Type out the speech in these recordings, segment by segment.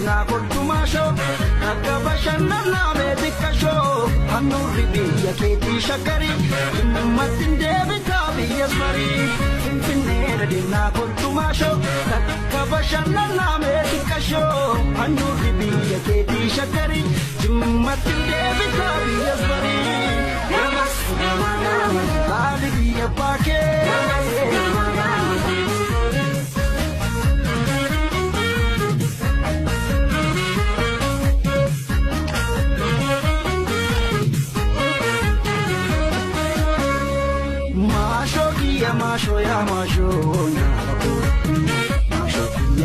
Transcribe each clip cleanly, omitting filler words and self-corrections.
dinna koltumasho akka bashannana medikasho annurri biyya keetii shakari ummatin deebita biyyas bari finfinneera dinna koltumasho akka bashannana medikasho annurri biyya keetii shakari ummatin deebita biyyas bari yamas ali biyya paake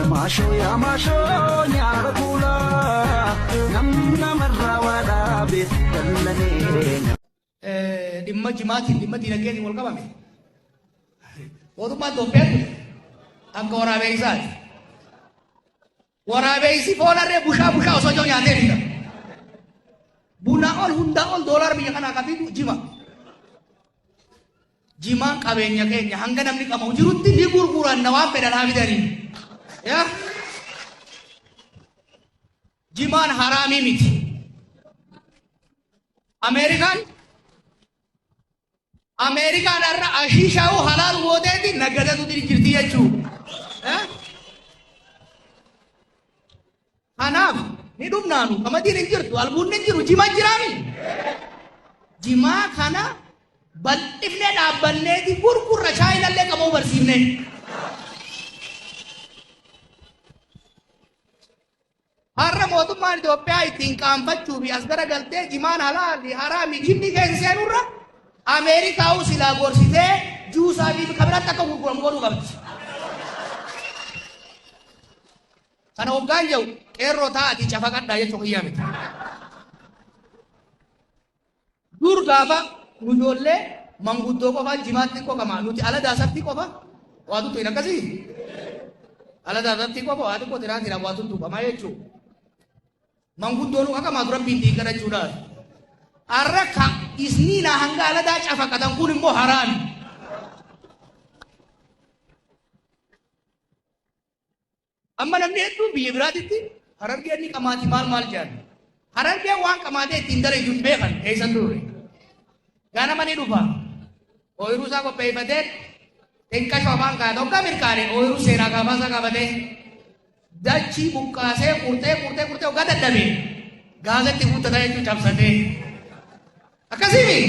Masho ya masho nyara kula namna marrawada bitallane dimma jimati dimma dinageni wal qabame oduma do pet anka warabe isi fonare busha osojo nyate bida buna ol hunda ol dollar biya kana kafidu Jimaan qabeenya keenya hanga namni qabu jirutti ni gurguran na waan fedhan haa bidanii ya jimaan haraamii miti Ameerikaan irra ashiishaa'u halaal gooteeti nagadatu jirti jechuu kanaaf ni dhumnaanu qamadiin hin jirtu albuun hin jiru jimaa jiraami jimaa kana bal ibne dhaabbanne di gurgurra chaayinallee qabu barsiifne har'a mootummaan Itoophiyaa ittiin qaanfachuu fi as garagaltee jimaan halaali haraami jinni keesseenurra Ameerikaa silaa gorsitee juusaa fi kabiratti akka gurguramu godhuu qabdi. Kana hoggaan jiru qeerroo taa'ati cafaqadhaa jechuu kiyyaa miti. Dur gaafa nujoollee manguddoo qofa jimaatti qoqama nuti ala daasatti qofa waatu tu'in akkasii ala daasatti qofa waatu qotiraa tira waatu tuqama jechuudha manguddoon akkama dura bintii kadhachuudhaan arraka isniina hanga ala daa cafaqatan kun immoo haraami amma namni hedduun biyya biraatitti harargeen ni qamaati maal jedhan harargeen waan qamaatee ittiin daree hin beekan eessan durre Gana mani dhufa ooyiruu isaa qopheeffatee xiqqaa shofaan kaa'ate hoggaa mirkaane ooyiruu seenaa gaafasa qabatee dachii buqqaasee qurtee hoggaa dadhabee gaazatti fuuttataa jechuun cabsatee akkasii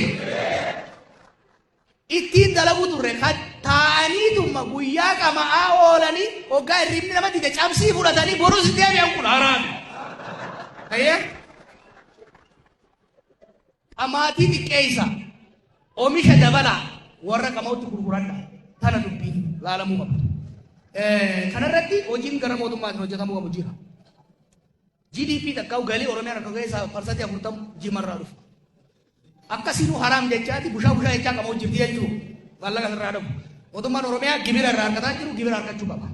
ittiin dalagu turre kan taa'anii dhumma guyyaa qama'aa oolanii hoggaa hirribni nama dide cabsii fudhatanii boruu si deebi'an kun haraami. Amaatii xiqqeessa. Oomisha dabala warra qama'utti gurguradha tana dubbii laalamuu qabdu. Kanarratti hojiin gara mootummaatiin hojjetamuu qabu jira. GDP takkaa'u galii Oromiyaan akka keessaa parsantii 40 jimarraa dhufu. Akkasiinuu haraam jechaati bushaa jechaa qama'u jirti jechuudha. Maallaqa irraa dhabu. Mootummaan Oromiyaa gibira irraa argataa jiru gibira argachuu qaba.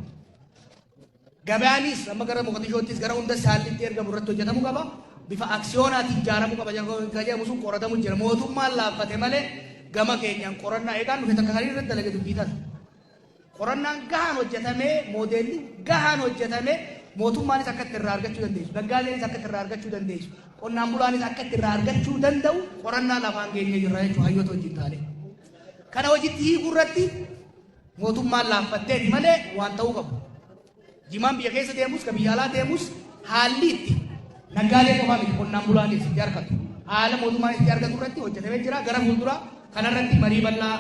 Gabaanis amma gara Moqotishoottis gara hunda saallitti ergamu irratti hojjetamuu qaba. Bifa aksiyoonaatti ijaaramuu qaba jedhamu sun qoratamu jira. Mootummaan laaffate malee gama keenyaan qorannaa eegaan nuti takka kan irratti dalage dubbiitan. Qorannaan gahaan hojjetamee moodeelli gahaan hojjetamee mootummaanis akka itti irraa argachuu dandeessu. Daggaaleenis akka itti irraa argachuu dandeessu. Qonnaan bulaanis akka itti irraa argachuu danda'u qorannaa lafaan geenye jirra jechuudha hayyoota hojiin taane. Kana hojiitti hiikuu irratti mootummaan laaffatteeti malee waan ta'uu qabu. Jimaan biyya keessa deemus ka biyya alaa deemus haalli itti naggaalee qofaa miti qonnaan bulaanis itti argatu. Haala mootummaan itti argatu irratti hojjetamee jira gara fuulduraa kanarratti marii bal'aa